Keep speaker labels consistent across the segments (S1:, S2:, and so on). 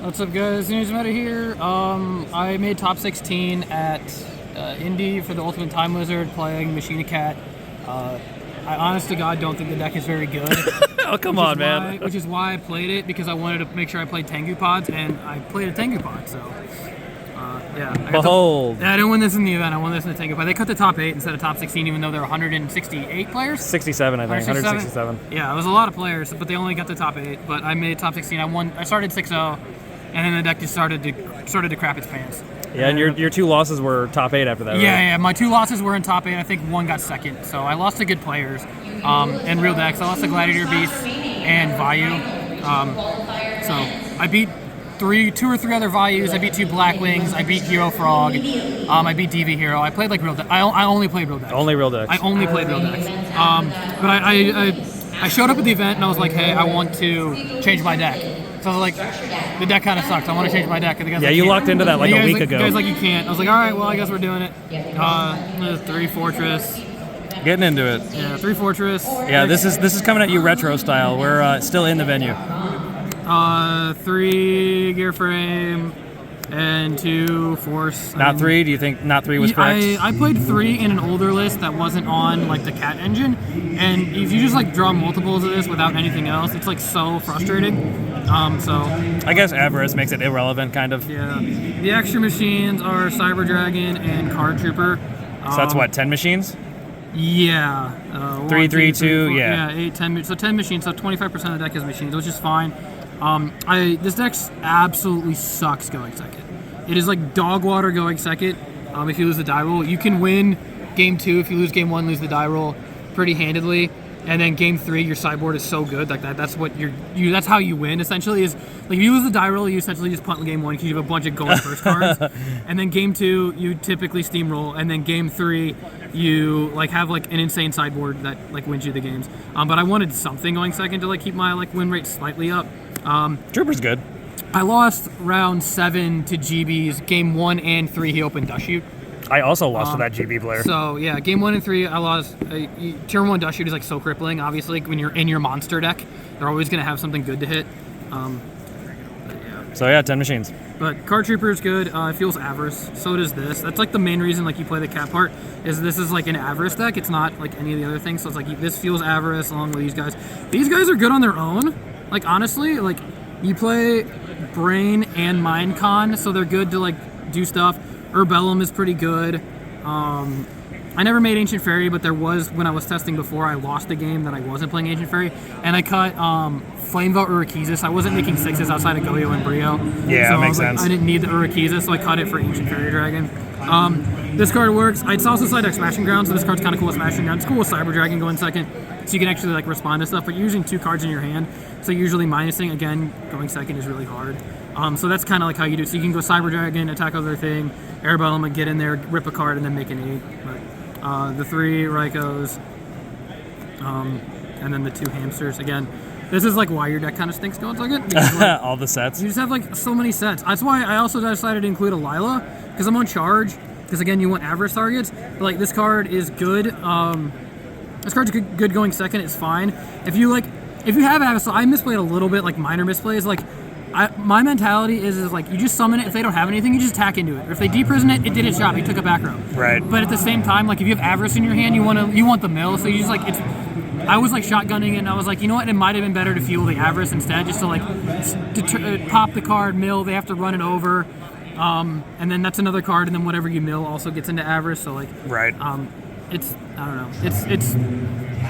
S1: What's up, guys? Newsmeta here. I made top 16 at Indy for the Ultimate Time Wizard playing Machina Cat. I honest to God don't think the deck is very good.
S2: Oh, come on, man.
S1: Which is why I played it, because I wanted to make sure I played Tengu Pods, and I played a Tengu Pod, so... yeah.
S2: Behold.
S1: I didn't win this in the event, I won this in the Tengu Pod. They cut the top 8 instead of top 16, even though there were 168 players?
S2: 67, I think. 167.
S1: Yeah, it was a lot of players, but they only got the top 8. But I made top 16. I started 6-0, and then the deck just started to crap its pants.
S2: Yeah, and your two losses were top 8 after that, right?
S1: Yeah, my two losses were in top 8. I think one got second, so I lost to good players and real decks. I lost to Gladiator Beast and Vayu. So I beat two or three other Vayus. I beat 2 Blackwings. I beat Hero Frog. I beat DV Hero. I played like real decks. I only played real decks.
S2: Only real decks.
S1: I only played real decks. But I showed up at the event and I was like, hey, I want to change my deck. So I was like, the deck kind of sucks. I want to change my deck.
S2: Yeah, you locked into that like a week ago.
S1: You guys like, you can't. I was like, all right, well, I guess we're doing it. 3 Fortress.
S2: Getting into it.
S1: Yeah, 3 Fortress.
S2: Yeah, this is coming at you retro style. We're still in the venue.
S1: 3 Gearframe and 2 Force.
S2: Not 3? Do you think not 3 was correct?
S1: I played 3 in an older list that wasn't on like the Cat engine, and if you just like draw multiples of this without anything else, it's like so frustrating. So
S2: I guess Avarice makes it irrelevant, kind of.
S1: Yeah. The extra machines are Cyber Dragon and Card Trooper.
S2: So that's what, 10 machines?
S1: Yeah.
S2: 3, 3, 2,
S1: yeah. 8, 10. So 10 machines. So 25% of the deck is machines, which is fine. This deck absolutely sucks going second. It is like dog water going second. If you lose the die roll, you can win game 2. If you lose game 1, lose the die roll pretty handedly. And then game 3, your sideboard is so good like that. That's what that's how you win essentially. Is like if you lose the die roll, you essentially just punt in game 1 because you have a bunch of going first cards. And then game 2, you typically steamroll. And then game 3, you like have like an insane sideboard that like wins you the games. But I wanted something going second to like keep my like win rate slightly up.
S2: Trooper's good. I
S1: lost round 7 to GB's. Game 1 and 3, he opened Dust Shoot.
S2: I also lost to that GB player.
S1: So yeah, game 1 and 3, I lost. Tier 1 Dust Shoot is like so crippling. Obviously, when you're in your monster deck, they're always going to have something good to hit.
S2: So yeah, 10 machines.
S1: But Card Trooper is good. It feels Avarice. So does this. That's like the main reason like you play the Cat part. Is this is like an Avarice deck. It's not like any of the other things. So it's like this feels Avarice along with these guys. These guys are good on their own. Like honestly, like you play Brain and Mind Con, so they're good to like do stuff. Urbellum is pretty good. I never made Ancient Fairy, but there was, when I was testing before, I lost a game that I wasn't playing Ancient Fairy, and I cut Flamevolt Urakiza. I wasn't making 6s outside of Goyo and Brio.
S2: Yeah,
S1: so
S2: that makes sense.
S1: I didn't need the Urakiza, so I cut it for Ancient Fairy Dragon. This card works. It's also side deck Smashing Ground, so this card's kind of cool with Smashing Ground. It's cool with Cyber Dragon going second, so you can actually like respond to stuff, but you're using 2 cards in your hand, so usually minusing, again, going second is really hard. So that's kind of like how you do it. So you can go Cyber Dragon, attack other thing, Airbellum, and get in there, rip a card, and then make an 8. But the 3 Rykos, and then the 2 Hamsters. Again, this is like why your deck kind of stinks going second. Because, like,
S2: all the sets.
S1: You just have like so many sets. That's why I also decided to include a Lyla, because I'm on charge. Because again, you want Avarice targets. But like this card is good. This card's good going second. It's fine. If you have Avarice, so I misplayed a little bit, like minor misplays. Like my mentality is like you just summon it. If they don't have anything, you just attack into it. Or if they deprison it, it did its job. You took a back row.
S2: Right.
S1: But at the same time, like if you have Avarice in your hand, you want the mill. So you just like it's. I was like shotgunning it, and I was like, you know what? It might have been better to fuel the Avarice instead, just to like pop the card, mill. They have to run it over, and then that's another card, and then whatever you mill also gets into Avarice. So like,
S2: right.
S1: It's I don't know.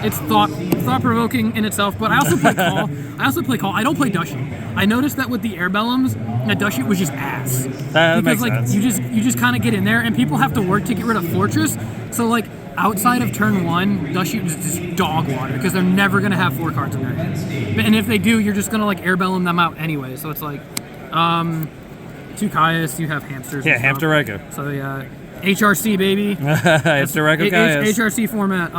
S1: It's thought provoking in itself. But I also play Call. I don't play Dust Shoot. I noticed that with the Airbellums, that Dust Shoot was just ass.
S2: That makes
S1: like
S2: sense.
S1: you just kind of get in there, and people have to work to get rid of Fortress. So like. Outside of turn 1, Dust Shoot is just dog water because they're never going to have 4 cards in their hands. And if they do, you're just going to like Airbellum them out anyway. So it's like 2 Caius, you have Hamsters.
S2: Yeah, Hamster Ryko.
S1: So yeah, HRC baby.
S2: Hamster Ryko Caius.
S1: HRC format.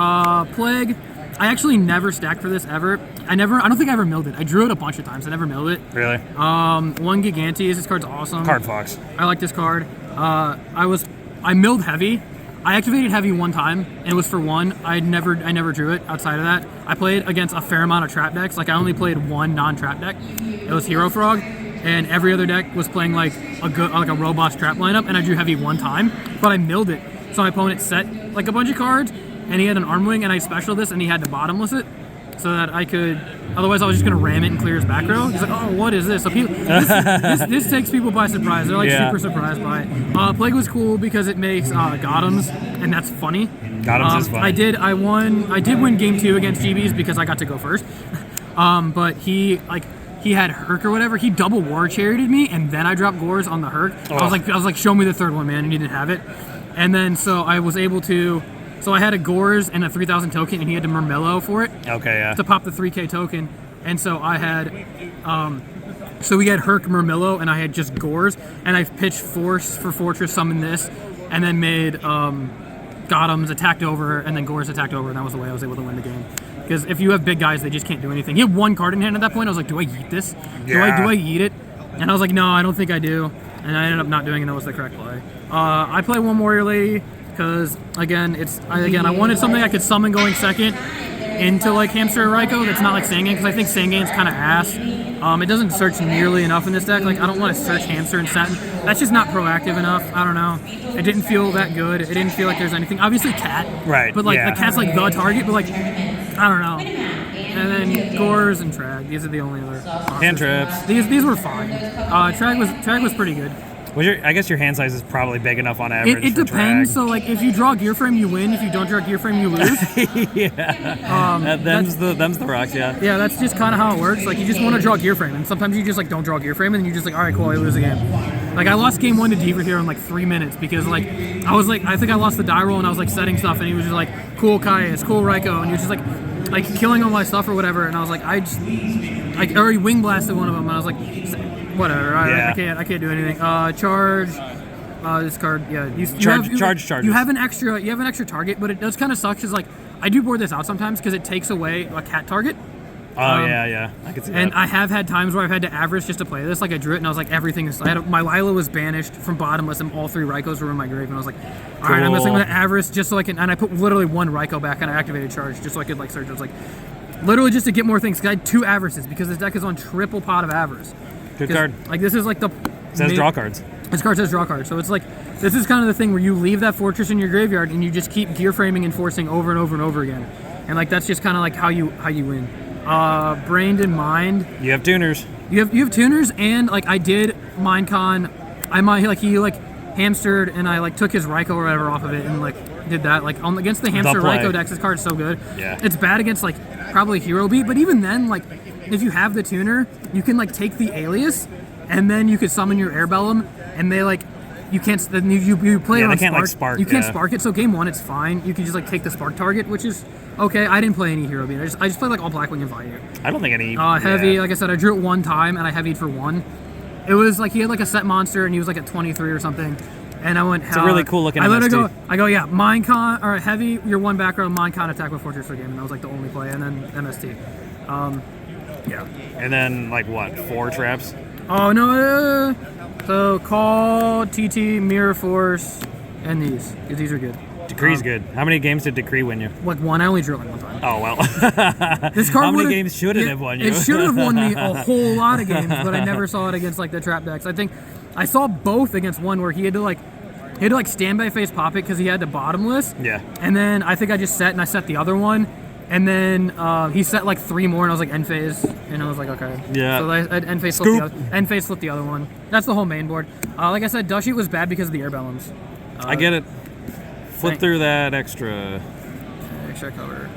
S1: Plague. I actually never stacked for this ever. I don't think I ever milled it. I drew it a bunch of times. I never milled it.
S2: Really?
S1: 1 Gigantes. This card's awesome.
S2: Card Fox.
S1: I like this card. I milled heavy. I activated heavy 1 time, and it was for 1. I never drew it outside of that. I played against a fair amount of trap decks. Like I only played 1 non-trap deck. It was Hero Frog, and every other deck was playing like a robust trap lineup, and I drew heavy one time, but I milled it. So my opponent set like a bunch of cards, and he had an arm wing, and I special this, and he had to bottomless it, so that I could. Otherwise, I was just gonna ram it and clear his back row. He's like, "Oh, what is this?" So this takes people by surprise. They're like super surprised by it. Plague was cool because it makes Gottoms, and that's funny.
S2: Gottoms is funny.
S1: I did win game 2 against GBs because I got to go first. But he had Herc or whatever. He double war charioted me, and then I dropped Gorz on the Herc.
S2: Oh.
S1: I was like, show me the third one, man, and he didn't have it. And then so I was able to. So I had a Gorz and a 3,000 token, and he had to Murmello for it.
S2: Okay, yeah.
S1: To pop the 3K token, and so I had. So we had Herc Murmello, and I had just Gorz, and I pitched Force for Fortress, summoned this, and then made Gottoms attacked over, and then Gorz attacked over, and that was the way I was able to win the game. Because if you have big guys, they just can't do anything. He had one card in hand at that point. I was like, do I yeet this?
S2: Yeah.
S1: Do I yeet it? And I was like, no, I don't think I do. And I ended up not doing it, and that was the correct play. I play one Warrior Lady because again, I wanted something I could summon going second into like Hamster or Ryko that's not like Sangan, because I think Sangan's kind of ass. It doesn't search nearly enough in this deck. Like I don't want to search Hamster and Satin. That's just not proactive enough. I don't know. It didn't feel that good. It didn't feel like there's anything. Obviously Cat.
S2: Right.
S1: But like
S2: yeah.
S1: the Cat's like the target, but like I don't know. And then Gorz and Trag. These are the only other
S2: Hand traps.
S1: These were fine. Trag was pretty good.
S2: I guess your hand size is probably big enough on average.
S1: It depends.
S2: Trag.
S1: So like if you draw Gearframe, you win. If you don't draw Gearframe, you lose.
S2: yeah. Them's the rocks. Yeah.
S1: Yeah, that's just kind of how it works. Like you just want to draw Gearframe, and sometimes you just like don't draw Gearframe, and then you're just like, all right, cool, I lose again. Like I lost game 1 to Deaver here in like 3 minutes because like I think I lost the die roll, and I was like setting stuff, and he was just like, cool Caius, cool Ryko, and he was just like killing all my stuff or whatever, and I was like, I already wing blasted one of them, and I was like, whatever, I can't do anything. Charge. This card, yeah. You have an extra target, but it does kind of suck because like I do board this out sometimes because it takes away a cat target.
S2: Oh yeah, I can see that.
S1: And I have had times where I've had to Avarice just to play this. Like I drew it, and I was like, everything is. My Lyla was banished from bottomless, and all 3 Rykos were in my grave, and I was like, all right, I'm messing with Avarice just so I can. And I put literally 1 Ryko back, and I activated Charge just so I could like search. I was like, literally just to get more things. Cause I had 2 Avarices because this deck is on triple Pot of Avarice.
S2: Good card.
S1: Like this is like the.
S2: It says draw cards.
S1: This card says draw cards, so it's like this is kind of the thing where you leave that fortress in your graveyard and you just keep Gearframing and forcing over and over and over again, and like that's just kind of like how you win. Brained and Mind.
S2: You have tuners.
S1: You have tuners, and like I did Mindcon. He hamstered, and I like took his Ryko or whatever off of it, and like did that like against the hamster Ryko decks. This card's so good.
S2: Yeah.
S1: It's bad against like probably Hero Beat, but even then, like if you have the tuner, you can like take the alias, and then you could summon your Airbellum, and they like. You can't. Then you play it on
S2: can't,
S1: Spark.
S2: like, spark.
S1: You can't spark it. So game 1, it's fine. You can just like take the spark target, which is okay. I didn't play any Hero Beat. I just played like all Blackwing and Fire.
S2: I don't think any.
S1: Heavy. Yeah. Like I said, I drew it 1 time and I heavied for 1. It was like he had like a set monster and he was like at 23 or something. And I went.
S2: It's a really cool looking.
S1: I let it go. I go, yeah. Mindcon or heavy. Your 1 background Mindcon attack with Fortress for game, and that was like the only play. And then MST. Yeah.
S2: And then like what? 4 traps.
S1: Oh no. So Call, TT, Mirror Force, and these, because these are good.
S2: Decree's good. How many games did Decree win you?
S1: Like 1. I only drew it like 1 time.
S2: Oh well.
S1: This card
S2: How many games should it have won you?
S1: It should have won me a whole lot of games, but I never saw it against like the trap decks. I think I saw both against one where he had to stand by face pop it because he had the bottomless.
S2: Yeah.
S1: And then I think I just set and I set the other one. And then he set like 3 more, and I was like end phase, and I was like, okay.
S2: Yeah.
S1: So I end phase flipped the other one. That's the whole main board. Like I said, Dushy was bad because of the Airbellums.
S2: I get it. Flip through that extra
S1: cover.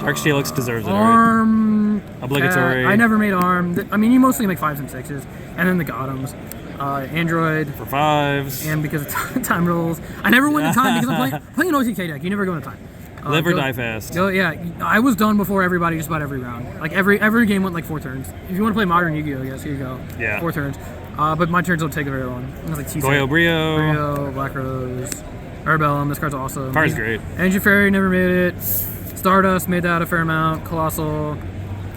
S2: Dark Steelix deserves it.
S1: Arm.
S2: Right? Obligatory.
S1: I never made Arm. I mean, you mostly make 5s and 6s, and then the Gottoms. Android.
S2: For 5s.
S1: And because of time rolls. I never went to time because I'm playing OTK deck. You never go into time.
S2: Live or die fast.
S1: Yeah, I was done before everybody just about every round. Like every game went like 4 turns. If you want to play modern Yu-Gi-Oh, I guess here you go.
S2: Yeah.
S1: 4 turns. But my turns don't take very long. It was like
S2: Goyo
S1: Brio, Black Rose, Urbellum. This card's awesome.
S2: Card's great.
S1: Energy Fairy never made it. Stardust made that a fair amount. Colossal,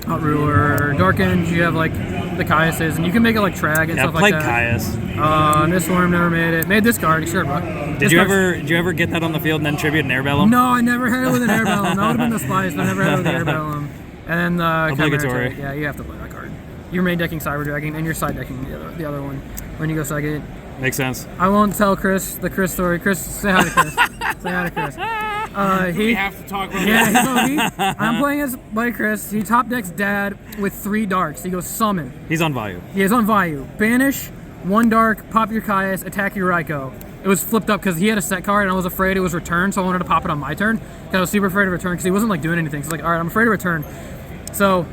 S1: Hot Ruler, Dark End. You have like the Caiuses, and you can make it like Trag and stuff like that.
S2: Caius.
S1: Mist Wurm never made it. Made this card, sure, bro.
S2: Did you ever get that on the field and then tribute an Airbellum?
S1: No, I never had it with an Airbellum. That would have been the spice, but I never had it with an Airbellum. And then
S2: Obligatory.
S1: Yeah, you have to play that card. you're main decking Cyber Dragon and you're side decking the other one when you go second.
S2: Makes sense.
S1: I won't tell the Chris story. Chris, say hi to Chris. Say hi to Chris.
S3: We have to talk about
S1: I'm playing as by Chris. He top decks Dad with 3 darks. He goes summon.
S2: He's on Vayu.
S1: He is on Vayu. Banish, 1 dark, pop your Caius, attack your Ryko. It was flipped up because he had a set card and I was afraid it was returned, so I wanted to pop it on my turn. I was super afraid of return because he wasn't like doing anything. So I was like, all right, I'm afraid of return. So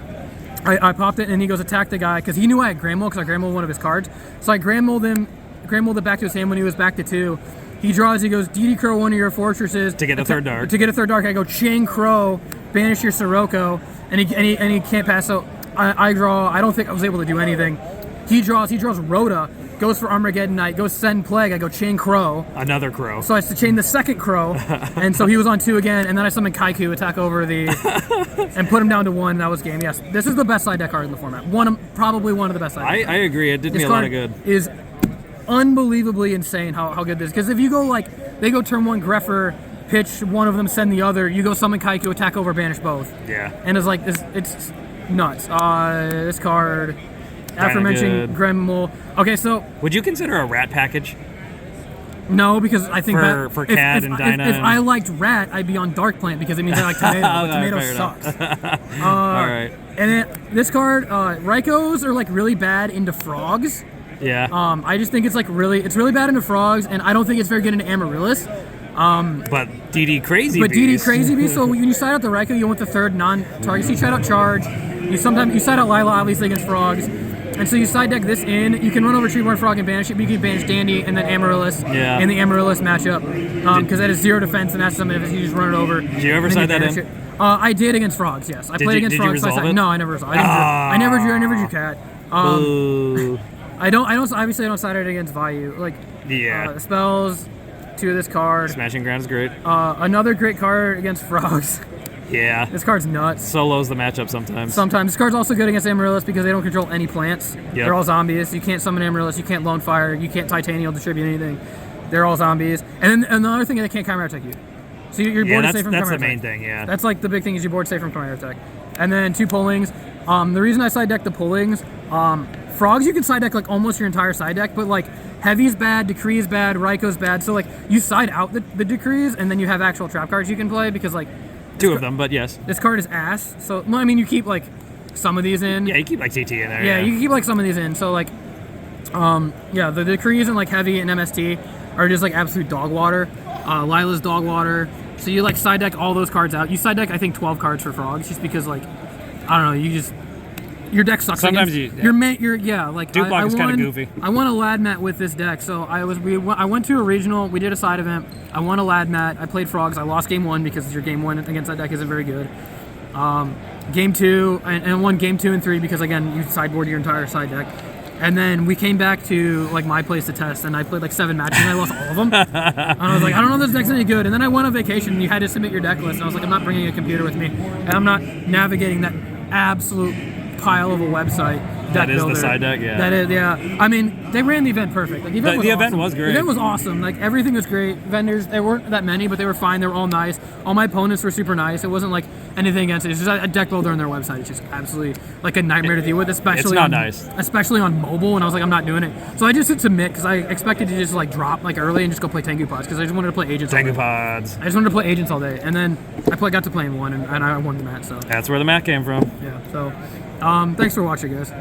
S1: I popped it and he goes attack the guy because he knew I had Grand Mold because I Grand Mold one of his cards. So I Grand Mold it back to his hand when he was back to 2. He draws, he goes, DD Crow one of your fortresses.
S2: To get a third dark.
S1: To get a third dark, I go Chain Crow, banish your Sirocco, and he can't pass. So I draw, I don't think I was able to do anything. He draws Rhoda, goes for Armageddon Knight, goes Send Plague, I go Chain Crow.
S2: Another Crow.
S1: So I have to chain the second Crow, and so he was on 2 again, and then I summoned Kaiku, attack over and put him down to 1, and that was game. Yes, this is the best side deck card in the format. Probably one of the best side decks.
S2: I agree, it did me a lot of good.
S1: Is unbelievably insane how good this is. Because if you go they go turn 1 Greffer, pitch one of them, send the other, you go summon Kaiku, attack over, banish both.
S2: Yeah.
S1: And it's nuts. This card, after mentioning Gremlin. Okay, so.
S2: Would you consider a rat package?
S1: No, because I think
S2: for Cad and Dinah.
S1: If I liked rat, I'd be on Dark Plant because it means I like tomato. But tomato sucks.
S2: All right.
S1: And then this card, Rykos are like really bad into frogs.
S2: Yeah.
S1: I just think it's really bad into frogs, and I don't think it's very good into Amaryllis.
S2: But DD Crazy Beast.
S1: But DD Crazy Beast, so when you side out the Ryko, you want the third non-target. So you side out Charge. You side out Lyla, obviously, against frogs. And so you side deck this in. You can run over Treeborn Frog and banish it, but you can banish Dandy and then Amaryllis in the Amaryllis matchup. Because that is 0 defense, and that's something if you just run it over.
S2: Did you ever side that in?
S1: I did against frogs, yes. I played against frogs.
S2: Did you resolve it?
S1: No, I never resolved it. I never drew Cat.
S2: Ooh.
S1: I don't obviously I don't side it against Vayu. The spells, 2 of this card.
S2: Smashing Ground is great.
S1: Another great card against frogs.
S2: Yeah.
S1: This card's nuts.
S2: Solos the matchup sometimes.
S1: This card's also good against Amaryllis because they don't control any plants.
S2: Yep.
S1: They're all zombies. You can't summon Amaryllis, you can't Lone Fire, you can't Titanial distribute anything. They're all zombies. And then another thing, they can't Chimera Attack you. So you're board safe from Chimera Attack.
S2: That's the main thing, yeah.
S1: That's like the big thing is you're board safe from Chimera Attack. And then 2 pullings. The reason I side deck the pullings, frogs you can side deck like almost your entire side deck, but like Heavy's bad, Decree is bad, Ryko's bad. So like you side out the Decrees and then you have actual trap cards you can play because like
S2: 2 of them, but yes.
S1: This card is ass. So well, I mean you keep like some of these in.
S2: Yeah, you keep like TT in there.
S1: Yeah, you can keep like some of these in. So like the Decrees and like Heavy and MST are just like absolute dog water. Lila's dog water. So you like side deck all those cards out. You side deck I think 12 cards for frogs just because like I don't know, your deck sucks.
S2: Sometimes
S1: Duplock
S2: is kind of goofy.
S1: I won a lad mat with this deck, so I went to a regional. We did a side event. I won a lad mat. I played frogs. I lost game 1 because your game 1 against that deck isn't very good. Game 2 and won game 2 and 3 because again you sideboard your entire side deck. And then we came back to like my place to test, and I played like 7 matches, and I lost all of them. And I was like, I don't know if this deck's any good. And then I went on vacation, and you had to submit your deck list, and I was like, I'm not bringing a computer with me, and I'm not navigating that absolute pile of a website.
S2: That is the side deck, yeah.
S1: That is, yeah. I mean, they ran the event perfect. Like, the event
S2: was great.
S1: The event was awesome. Like, everything was great. Vendors, there weren't that many, but they were fine. They were all nice. All my opponents were super nice. It wasn't like anything against it. It's just a deck builder on their website. It's just absolutely like a nightmare to deal with, especially especially on mobile. And I was like, I'm not doing it. So I just hit submit because I expected to just like drop like early and just go play Tengu Pods because I just wanted to play Agents.
S2: Tengu Pods.
S1: I just wanted to play Agents all day, and then got to play in 1, and I won the match. So
S2: that's where the mat came from.
S1: Yeah. So thanks for watching, guys.